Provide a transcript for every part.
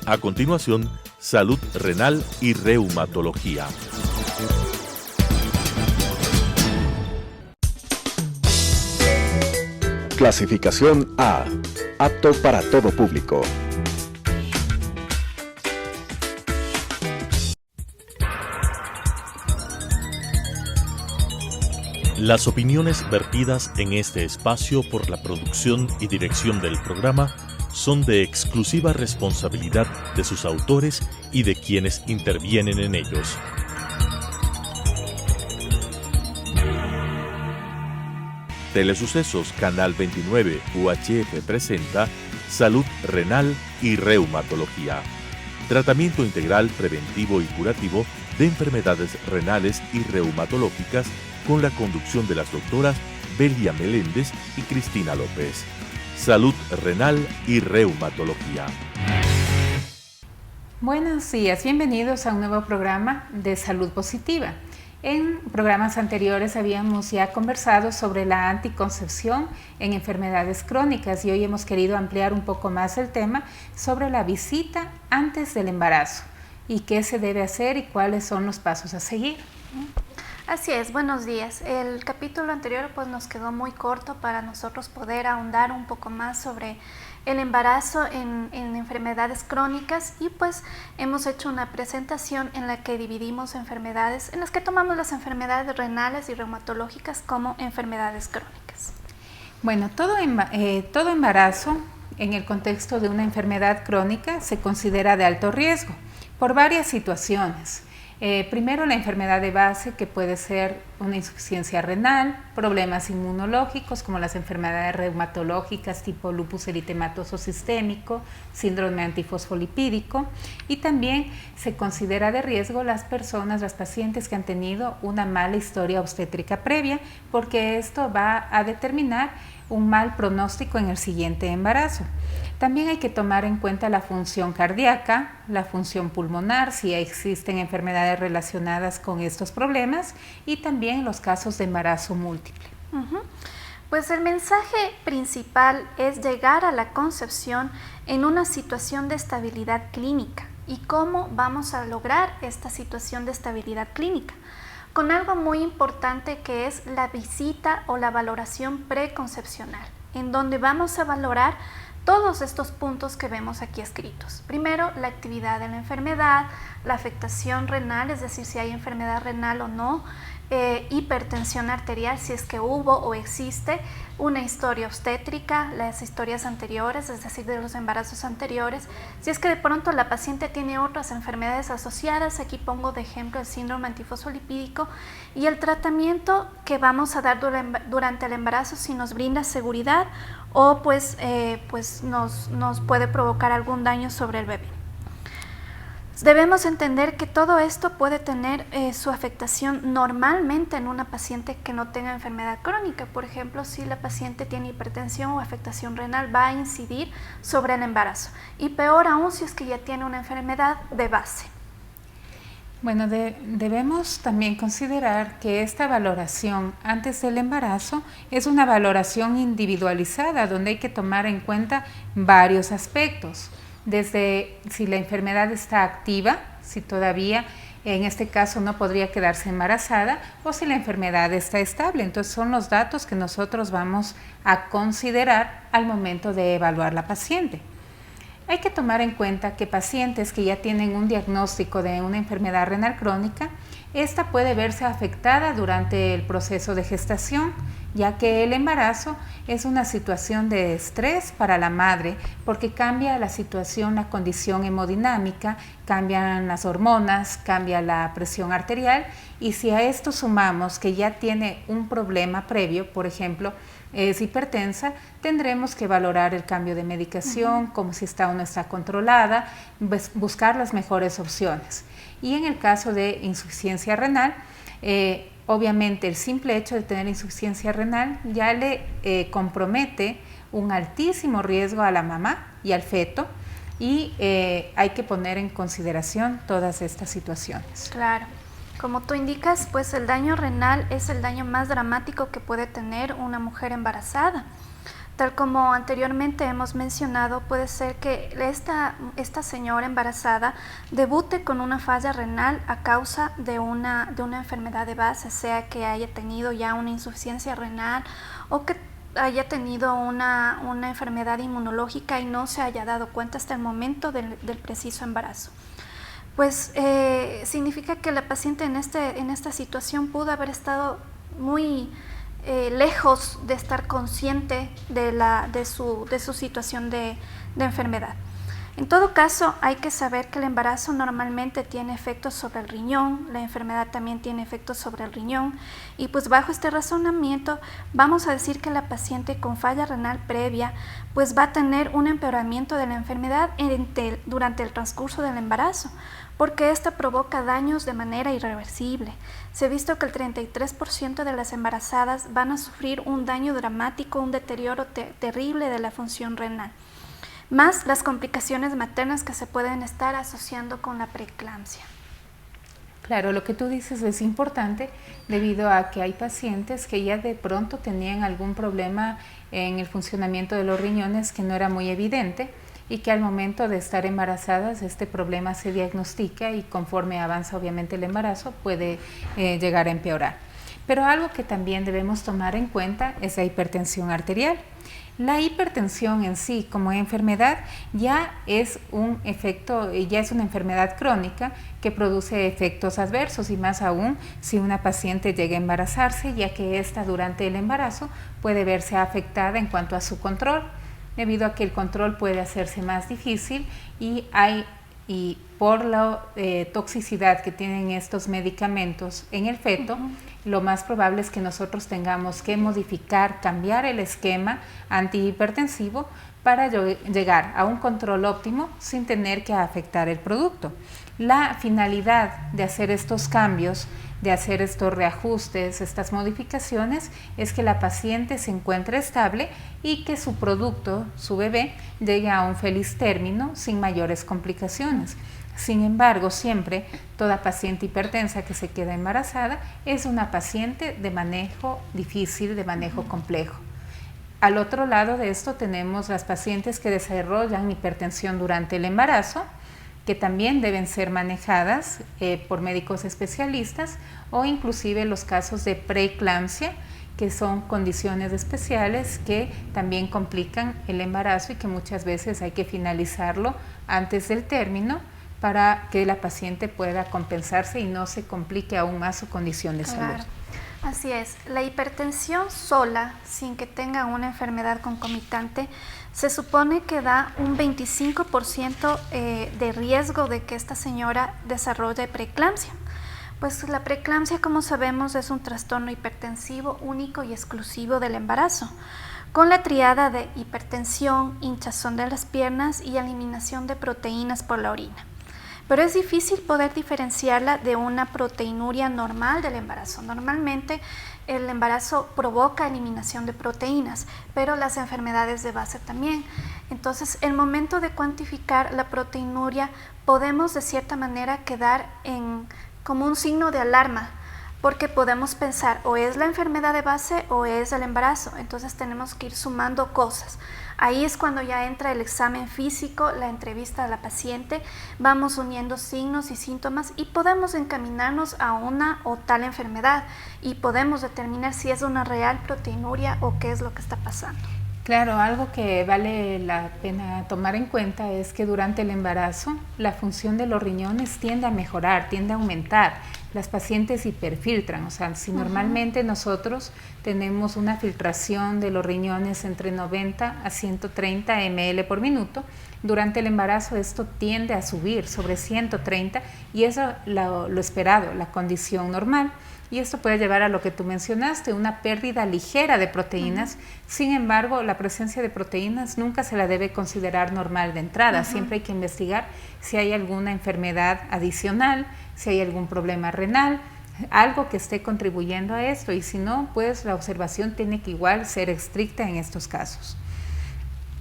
A continuación, salud renal y reumatología. Clasificación A. Apto para todo público. Las opiniones vertidas en este espacio por la producción y dirección del programa son de exclusiva responsabilidad de sus autores y de quienes intervienen en ellos. Telesucesos Canal 29 UHF presenta Salud Renal y Reumatología. Tratamiento integral, preventivo y curativo de enfermedades renales y reumatológicas con la conducción de las doctoras Belia Meléndez y Cristina López. Salud renal y reumatología. Buenos días, bienvenidos a un nuevo programa de Salud Positiva. En programas anteriores habíamos ya conversado sobre la anticoncepción en enfermedades crónicas y hoy hemos querido ampliar un poco más el tema sobre la visita antes del embarazo y qué se debe hacer y cuáles son los pasos a seguir. Así es, buenos días. El capítulo anterior pues nos quedó muy corto para nosotros poder ahondar un poco más sobre el embarazo en enfermedades crónicas y pues hemos hecho una presentación en la que dividimos enfermedades, en las que tomamos las enfermedades renales y reumatológicas como enfermedades crónicas. Bueno, todo embarazo en el contexto de una enfermedad crónica se considera de alto riesgo por varias situaciones. Primero, la enfermedad de base, que puede ser una insuficiencia renal, problemas inmunológicos como las enfermedades reumatológicas tipo lupus eritematoso sistémico, síndrome antifosfolipídico, y también se considera de riesgo las pacientes que han tenido una mala historia obstétrica previa, porque esto va a determinar un mal pronóstico en el siguiente embarazo. También hay que tomar en cuenta la función cardíaca, la función pulmonar, si existen enfermedades relacionadas con estos problemas, y también los casos de embarazo múltiple. Pues el mensaje principal es llegar a la concepción en una situación de estabilidad clínica. ¿Y cómo vamos a lograr esta situación de estabilidad clínica? Con algo muy importante que es la visita o la valoración preconcepcional, en donde vamos a valorar todos estos puntos que vemos aquí escritos. Primero, la actividad de la enfermedad, la afectación renal, es decir, si hay enfermedad renal o no, hipertensión arterial, si es que hubo o existe, una historia obstétrica, las historias anteriores, es decir, de los embarazos anteriores, si es que de pronto la paciente tiene otras enfermedades asociadas, aquí pongo de ejemplo el síndrome antifosfolipídico, y el tratamiento que vamos a dar durante el embarazo, si nos brinda seguridad o pues nos puede provocar algún daño sobre el bebé. Debemos entender que todo esto puede tener su afectación normalmente en una paciente que no tenga enfermedad crónica. Por ejemplo, si la paciente tiene hipertensión o afectación renal, va a incidir sobre el embarazo. Y peor aún si es que ya tiene una enfermedad de base. Bueno, debemos también considerar que esta valoración antes del embarazo es una valoración individualizada, donde hay que tomar en cuenta varios aspectos. Desde si la enfermedad está activa, si todavía en este caso no podría quedarse embarazada, o si la enfermedad está estable. Entonces son los datos que nosotros vamos a considerar al momento de evaluar la paciente. Hay que tomar en cuenta que pacientes que ya tienen un diagnóstico de una enfermedad renal crónica, esta puede verse afectada durante el proceso de gestación, ya que el embarazo es una situación de estrés para la madre porque cambia la situación, la condición hemodinámica, cambian las hormonas, cambia la presión arterial, y si a esto sumamos que ya tiene un problema previo, por ejemplo, es hipertensa, tendremos que valorar el cambio de medicación, como si está o no está controlada, buscar las mejores opciones. Y en el caso de insuficiencia renal, obviamente el simple hecho de tener insuficiencia renal ya le compromete un altísimo riesgo a la mamá y al feto, y hay que poner en consideración todas estas situaciones. Claro. Como tú indicas, pues el daño renal es el daño más dramático que puede tener una mujer embarazada. Tal como anteriormente hemos mencionado, puede ser que esta señora embarazada debute con una falla renal a causa de una enfermedad de base, sea que haya tenido ya una insuficiencia renal o que haya tenido una enfermedad inmunológica y no se haya dado cuenta hasta el momento del preciso embarazo. Pues significa que la paciente en esta situación pudo haber estado muy lejos de estar consciente de su situación de enfermedad. En todo caso, hay que saber que el embarazo normalmente tiene efectos sobre el riñón, la enfermedad también tiene efectos sobre el riñón, y pues bajo este razonamiento vamos a decir que la paciente con falla renal previa pues va a tener un empeoramiento de la enfermedad durante el transcurso del embarazo, porque esta provoca daños de manera irreversible. Se ha visto que el 33% de las embarazadas van a sufrir un daño dramático, un deterioro terrible de la función renal, más las complicaciones maternas que se pueden estar asociando con la preeclampsia. Claro, lo que tú dices es importante debido a que hay pacientes que ya de pronto tenían algún problema en el funcionamiento de los riñones que no era muy evidente y que al momento de estar embarazadas este problema se diagnostica y conforme avanza obviamente el embarazo puede llegar a empeorar. Pero algo que también debemos tomar en cuenta es la hipertensión arterial. La hipertensión en sí como enfermedad ya es un efecto, ya es una enfermedad crónica que produce efectos adversos y más aún si una paciente llega a embarazarse, ya que esta durante el embarazo puede verse afectada en cuanto a su control, debido a que el control puede hacerse más difícil y por la toxicidad que tienen estos medicamentos en el feto, lo más probable es que nosotros tengamos que modificar, cambiar el esquema antihipertensivo para llegar a un control óptimo sin tener que afectar el producto. La finalidad de hacer estos cambios, de hacer estos reajustes, estas modificaciones, es que la paciente se encuentre estable y que su producto, su bebé, llegue a un feliz término sin mayores complicaciones. Sin embargo, siempre toda paciente hipertensa que se queda embarazada es una paciente de manejo difícil, de manejo complejo. Al otro lado de esto tenemos las pacientes que desarrollan hipertensión durante el embarazo, que también deben ser manejadas por médicos especialistas, o inclusive los casos de preeclampsia, que son condiciones especiales que también complican el embarazo y que muchas veces hay que finalizarlo antes del término para que la paciente pueda compensarse y no se complique aún más su condición de salud. Así es, la hipertensión sola, sin que tenga una enfermedad concomitante, se supone que da un 25% de riesgo de que esta señora desarrolle preeclampsia. Pues la preeclampsia, como sabemos, es un trastorno hipertensivo único y exclusivo del embarazo, con la triada de hipertensión, hinchazón de las piernas y eliminación de proteínas por la orina. Pero es difícil poder diferenciarla de una proteinuria normal del embarazo. Normalmente el embarazo provoca eliminación de proteínas, pero las enfermedades de base también. Entonces, el momento de cuantificar la proteinuria podemos de cierta manera quedar como un signo de alarma, porque podemos pensar o es la enfermedad de base o es el embarazo. Entonces tenemos que ir sumando cosas. Ahí es cuando ya entra el examen físico, la entrevista a la paciente, vamos uniendo signos y síntomas y podemos encaminarnos a una o tal enfermedad y podemos determinar si es una real proteinuria o qué es lo que está pasando. Claro, algo que vale la pena tomar en cuenta es que durante el embarazo la función de los riñones tiende a mejorar, tiende a aumentar. Las pacientes hiperfiltran, o sea, si normalmente nosotros tenemos una filtración de los riñones entre 90 a 130 ml por minuto, durante el embarazo esto tiende a subir sobre 130 y eso lo esperado, la condición normal. Y esto puede llevar a lo que tú mencionaste, una pérdida ligera de proteínas. Sin embargo, la presencia de proteínas nunca se la debe considerar normal de entrada. Siempre hay que investigar si hay alguna enfermedad adicional, si hay algún problema renal, algo que esté contribuyendo a esto. Y si no, pues la observación tiene que igual ser estricta en estos casos.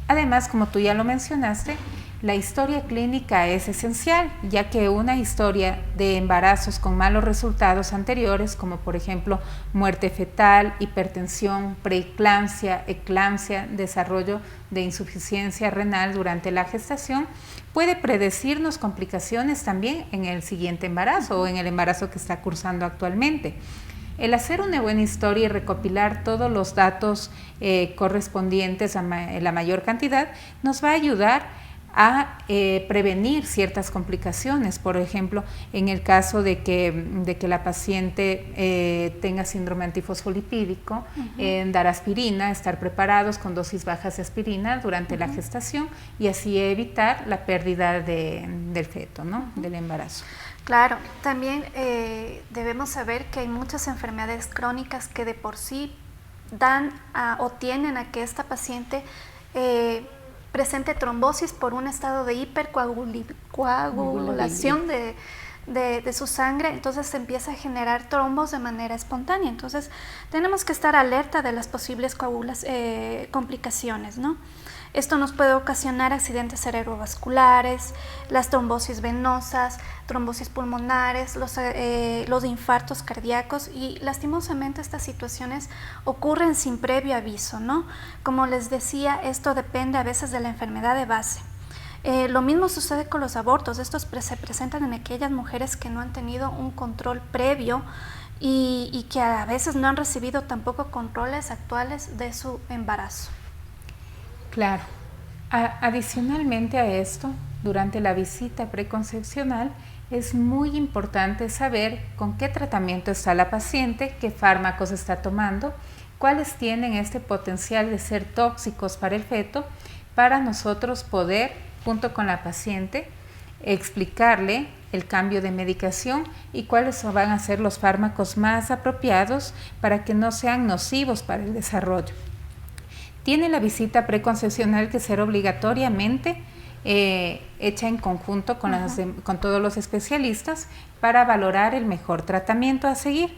Además, como tú ya lo mencionaste, La historia clínica es esencial, ya que una historia de embarazos con malos resultados anteriores, como por ejemplo muerte fetal, hipertensión, preeclampsia, eclampsia, desarrollo de insuficiencia renal durante la gestación, puede predecirnos complicaciones también en el siguiente embarazo o en el embarazo que está cursando actualmente. El hacer una buena historia y recopilar todos los datos correspondientes en la mayor cantidad nos va a ayudar a prevenir ciertas complicaciones. Por ejemplo, en el caso de que la paciente tenga síndrome antifosfolipídico, dar aspirina, estar preparados con dosis bajas de aspirina durante la gestación y así evitar la pérdida del feto, ¿no? Del embarazo. Claro, también debemos saber que hay muchas enfermedades crónicas que de por sí dan o tienen a que esta paciente presente trombosis por un estado de hipercoagulación de su sangre, entonces se empieza a generar trombos de manera espontánea. Entonces tenemos que estar alerta de las posibles complicaciones, ¿no? Esto nos puede ocasionar accidentes cerebrovasculares, las trombosis venosas, trombosis pulmonares, los infartos cardíacos, y lastimosamente estas situaciones ocurren sin previo aviso, ¿no? Como les decía, esto depende a veces de la enfermedad de base. Lo mismo sucede con los abortos. Estos se presentan en aquellas mujeres que no han tenido un control previo y que a veces no han recibido tampoco controles actuales de su embarazo. Claro. Adicionalmente a esto, durante la visita preconcepcional es muy importante saber con qué tratamiento está la paciente, qué fármacos está tomando, cuáles tienen este potencial de ser tóxicos para el feto, para nosotros poder, junto con la paciente, explicarle el cambio de medicación y cuáles van a ser los fármacos más apropiados para que no sean nocivos para el desarrollo. Tiene la visita preconcepcional que ser obligatoriamente hecha en conjunto con todos los especialistas para valorar el mejor tratamiento a seguir.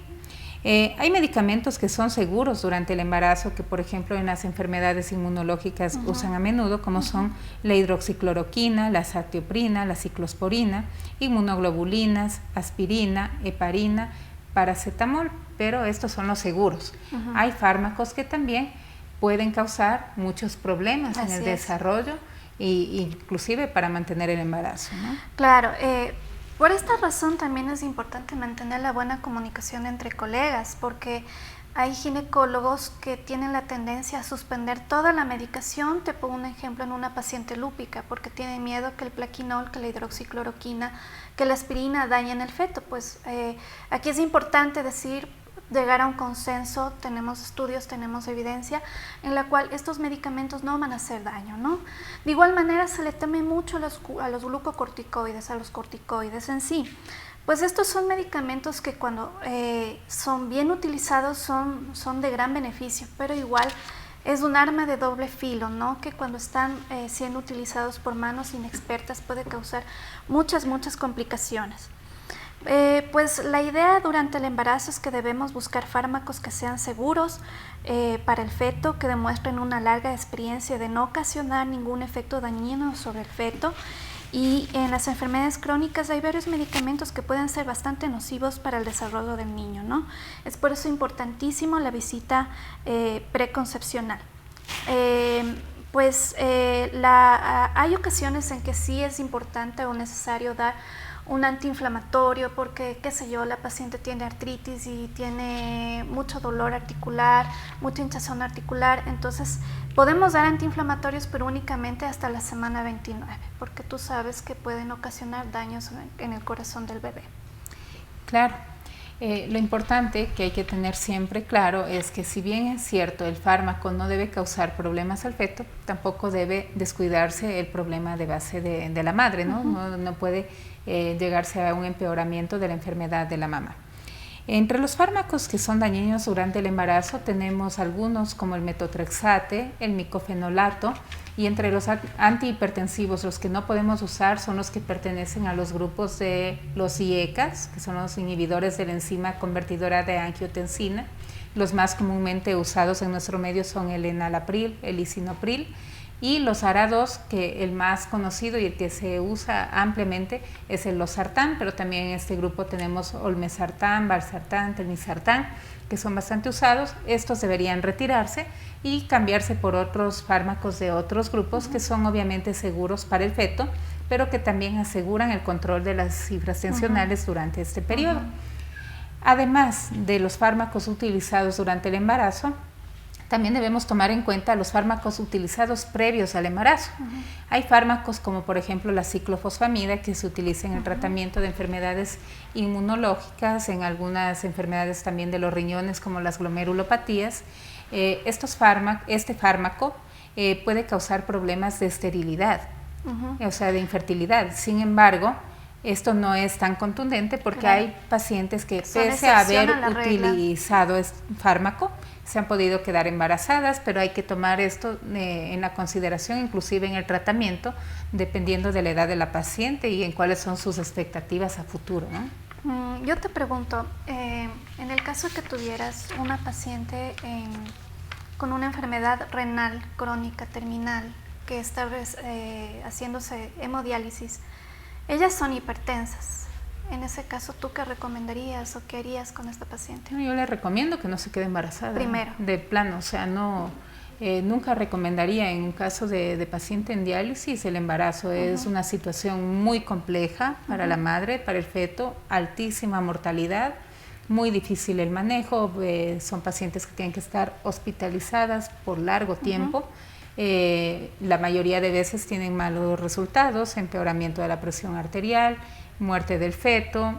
Hay medicamentos que son seguros durante el embarazo, que por ejemplo en las enfermedades inmunológicas usan a menudo, como son la hidroxicloroquina, la azatioprina, la ciclosporina, inmunoglobulinas, aspirina, heparina, paracetamol, pero estos son los seguros. Hay fármacos que también pueden causar muchos problemas en el desarrollo e inclusive para mantener el embarazo, ¿no? Claro, por esta razón también es importante mantener la buena comunicación entre colegas, porque hay ginecólogos que tienen la tendencia a suspender toda la medicación. Te pongo un ejemplo en una paciente lúpica, porque tienen miedo que el plaquinol, que la hidroxicloroquina, que la aspirina dañen el feto. Pues aquí es importante llegar a un consenso. Tenemos estudios, tenemos evidencia en la cual estos medicamentos no van a hacer daño, ¿no? De igual manera se le teme mucho a los glucocorticoides, a los corticoides en sí. Pues estos son medicamentos que cuando son bien utilizados son de gran beneficio, pero igual es un arma de doble filo, ¿no? Que cuando están siendo utilizados por manos inexpertas puede causar muchas complicaciones. Pues la idea durante el embarazo es que debemos buscar fármacos que sean seguros para el feto, que demuestren una larga experiencia de no ocasionar ningún efecto dañino sobre el feto. Y en las enfermedades crónicas hay varios medicamentos que pueden ser bastante nocivos para el desarrollo del niño, ¿no? Es por eso importantísimo la visita preconcepcional. Hay ocasiones en que sí es importante o necesario dar un antiinflamatorio porque, qué sé yo, la paciente tiene artritis y tiene mucho dolor articular, mucha hinchazón articular. Entonces podemos dar antiinflamatorios, pero únicamente hasta la semana 29, porque tú sabes que pueden ocasionar daños en el corazón del bebé. Claro. Lo importante que hay que tener siempre claro es que, si bien es cierto el fármaco no debe causar problemas al feto, tampoco debe descuidarse el problema de base de la madre, ¿no? No puede llegarse a un empeoramiento de la enfermedad de la mamá. Entre los fármacos que son dañinos durante el embarazo tenemos algunos como el metotrexate, el micofenolato, y entre los antihipertensivos los que no podemos usar son los que pertenecen a los grupos de los IECAs, que son los inhibidores de la enzima convertidora de angiotensina. Los más comúnmente usados en nuestro medio son el enalapril, el lisinopril, Y los ARA2, que el más conocido y el que se usa ampliamente es el losartán, pero también en este grupo tenemos olmesartán, valsartán, telmisartán, que son bastante usados. Estos deberían retirarse y cambiarse por otros fármacos de otros grupos que son obviamente seguros para el feto, pero que también aseguran el control de las cifras tensionales durante este periodo. Además de los fármacos utilizados durante el embarazo, también debemos tomar en cuenta los fármacos utilizados previos al embarazo. Hay fármacos como por ejemplo la ciclofosfamida, que se utiliza en el tratamiento de enfermedades inmunológicas, en algunas enfermedades también de los riñones como las glomerulopatías. Este fármaco puede causar problemas de esterilidad, o sea, de infertilidad. Sin embargo, esto no es tan contundente porque hay pacientes que pese a haber utilizado este fármaco, se han podido quedar embarazadas, pero hay que tomar esto en la consideración, inclusive en el tratamiento, dependiendo de la edad de la paciente y en cuáles son sus expectativas a futuro, ¿no? Yo te pregunto, en el caso que tuvieras una paciente con una enfermedad renal crónica terminal que está haciéndose hemodiálisis, ellas son hipertensas. En ese caso, ¿tú qué recomendarías o qué harías con esta paciente? Yo le recomiendo que no se quede embarazada. Primero. De plano, o sea, no, nunca recomendaría en un caso de paciente en diálisis el embarazo. Es una situación muy compleja para la madre, para el feto, altísima mortalidad, muy difícil el manejo, son pacientes que tienen que estar hospitalizadas por largo tiempo. La mayoría de veces tienen malos resultados, empeoramiento de la presión arterial, muerte del feto,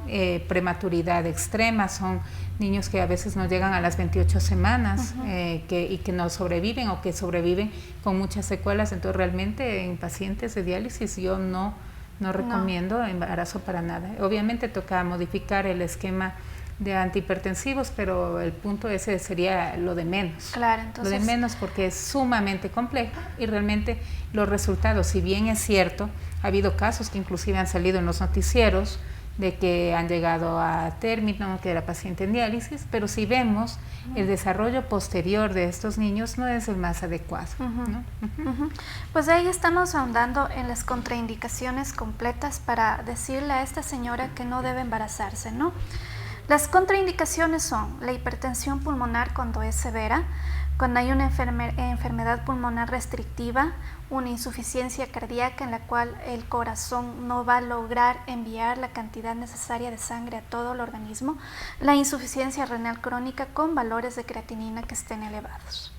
prematuridad extrema. Son niños que a veces no llegan a las 28 semanas y que no sobreviven o que sobreviven con muchas secuelas. Entonces realmente en pacientes de diálisis yo no recomiendo embarazo para nada. Obviamente toca modificar el esquema de antihipertensivos, pero el punto ese sería lo de menos. Claro, entonces... Lo de menos porque es sumamente complejo y realmente los resultados, si bien es cierto, ha habido casos que inclusive han salido en los noticieros de que han llegado a término, que era paciente en diálisis, pero si vemos el desarrollo posterior de estos niños no es el más adecuado, ¿no? Pues ahí estamos ahondando en las contraindicaciones completas para decirle a esta señora que no debe embarazarse, ¿no? Las contraindicaciones son la hipertensión pulmonar cuando es severa, cuando hay una enfermedad pulmonar restrictiva, una insuficiencia cardíaca en la cual el corazón no va a lograr enviar la cantidad necesaria de sangre a todo el organismo, la insuficiencia renal crónica con valores de creatinina que estén elevados.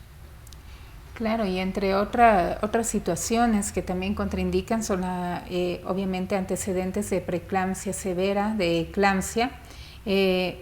Claro, y entre otras situaciones que también contraindican son obviamente antecedentes de preeclampsia severa, de eclampsia,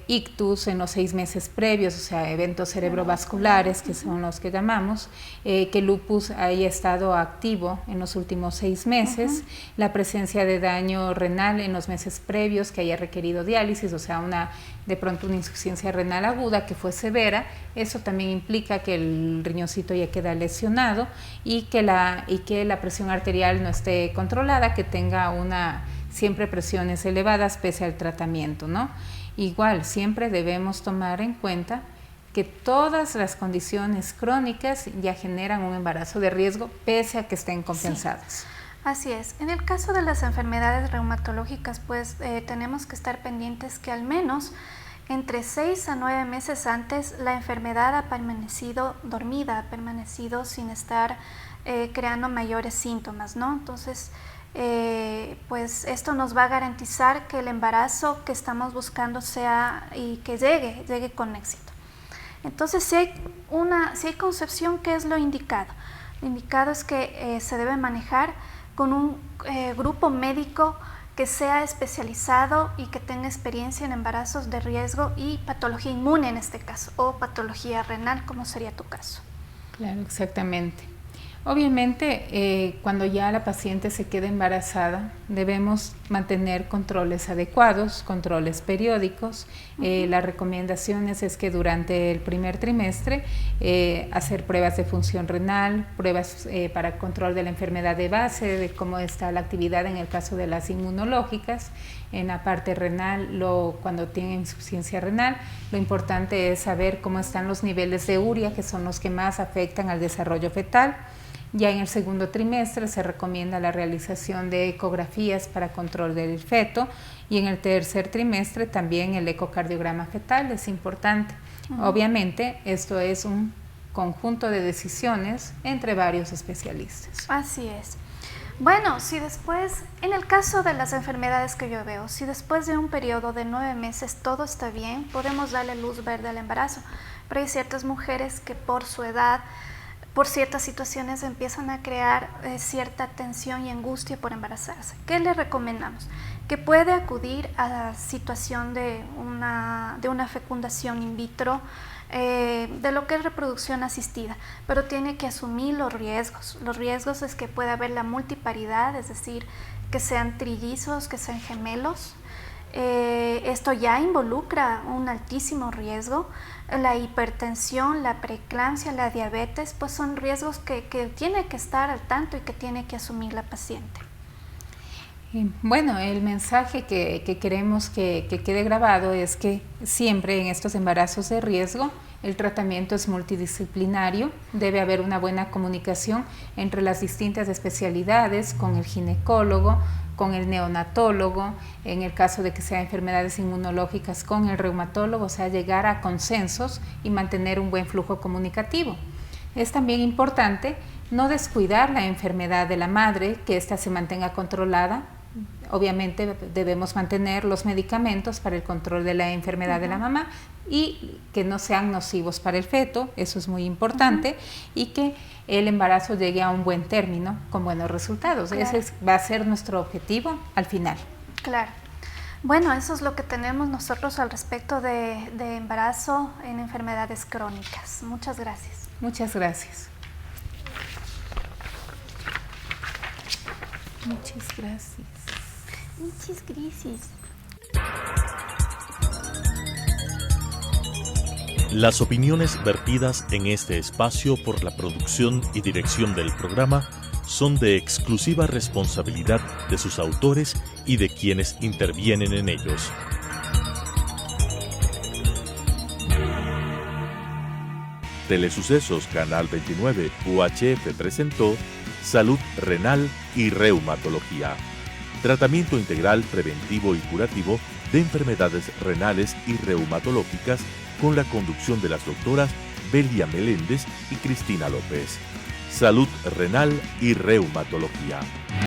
ictus en los 6 meses previos, o sea, eventos cerebrovasculares, que son los que llamamos, que el lupus haya estado activo en los últimos 6 meses, la presencia de daño renal en los meses previos, que haya requerido diálisis, o sea, de pronto una insuficiencia renal aguda que fue severa. Eso también implica que el riñoncito ya queda lesionado y que la presión arterial no esté controlada, que tenga siempre presiones elevadas pese al tratamiento, ¿no? Igual, siempre debemos tomar en cuenta que todas las condiciones crónicas ya generan un embarazo de riesgo pese a que estén compensadas. Sí, así es. En el caso de las enfermedades reumatológicas, pues tenemos que estar pendientes que al menos entre 6 a 9 meses antes la enfermedad ha permanecido dormida, ha permanecido sin estar creando mayores síntomas, ¿no? Entonces, pues esto nos va a garantizar que el embarazo que estamos buscando sea y que llegue con éxito. Entonces, si hay concepción, ¿qué es lo indicado? Lo indicado es que se debe manejar con un grupo médico que sea especializado y que tenga experiencia en embarazos de riesgo y patología inmune en este caso, o patología renal, como sería tu caso. Claro, exactamente. Obviamente, cuando ya la paciente se queda embarazada, debemos mantener controles adecuados, controles periódicos. Las recomendaciones es que durante el primer trimestre hacer pruebas de función renal, pruebas para control de la enfermedad de base, de cómo está la actividad en el caso de las inmunológicas. En la parte renal, cuando tienen insuficiencia renal, lo importante es saber cómo están los niveles de urea, que son los que más afectan al desarrollo fetal. Ya en el segundo trimestre se recomienda la realización de ecografías para control del feto y en el tercer trimestre también el ecocardiograma fetal es importante. Obviamente esto es un conjunto de decisiones entre varios especialistas. Así es. Bueno, si después, en el caso de las enfermedades que yo veo, si después de un periodo de 9 meses todo está bien, podemos darle luz verde al embarazo. Pero hay ciertas mujeres que por su edad, por ciertas situaciones empiezan a crear cierta tensión y angustia por embarazarse. ¿Qué le recomendamos? Que puede acudir a la situación de una fecundación in vitro, de lo que es reproducción asistida, pero tiene que asumir los riesgos. Los riesgos es que puede haber la multiparidad, es decir, que sean trillizos, que sean gemelos. Esto ya involucra un altísimo riesgo. La hipertensión, la preeclampsia, la diabetes, pues son riesgos que tiene que estar al tanto y que tiene que asumir la paciente. Bueno, el mensaje que queremos que quede grabado es que siempre en estos embarazos de riesgo el tratamiento es multidisciplinario, debe haber una buena comunicación entre las distintas especialidades, con el ginecólogo, con el neonatólogo, en el caso de que sean enfermedades inmunológicas con el reumatólogo, o sea, llegar a consensos y mantener un buen flujo comunicativo. Es también importante no descuidar la enfermedad de la madre, que ésta se mantenga controlada. Obviamente debemos mantener los medicamentos para el control de la enfermedad de la mamá y que no sean nocivos para el feto, eso es muy importante, y que el embarazo llegue a un buen término con buenos resultados. Claro. Ese va a ser nuestro objetivo al final. Claro. Bueno, eso es lo que tenemos nosotros al respecto de embarazo en enfermedades crónicas. Muchas gracias. Muchas gracias. Muchas gracias. Muchas gracias. Las opiniones vertidas en este espacio por la producción y dirección del programa son de exclusiva responsabilidad de sus autores y de quienes intervienen en ellos. Telesucesos Canal 29 UHF presentó Salud Renal y Reumatología. Tratamiento integral preventivo y curativo de enfermedades renales y reumatológicas con la conducción de las doctoras Belia Meléndez y Cristina López. Salud Renal y Reumatología.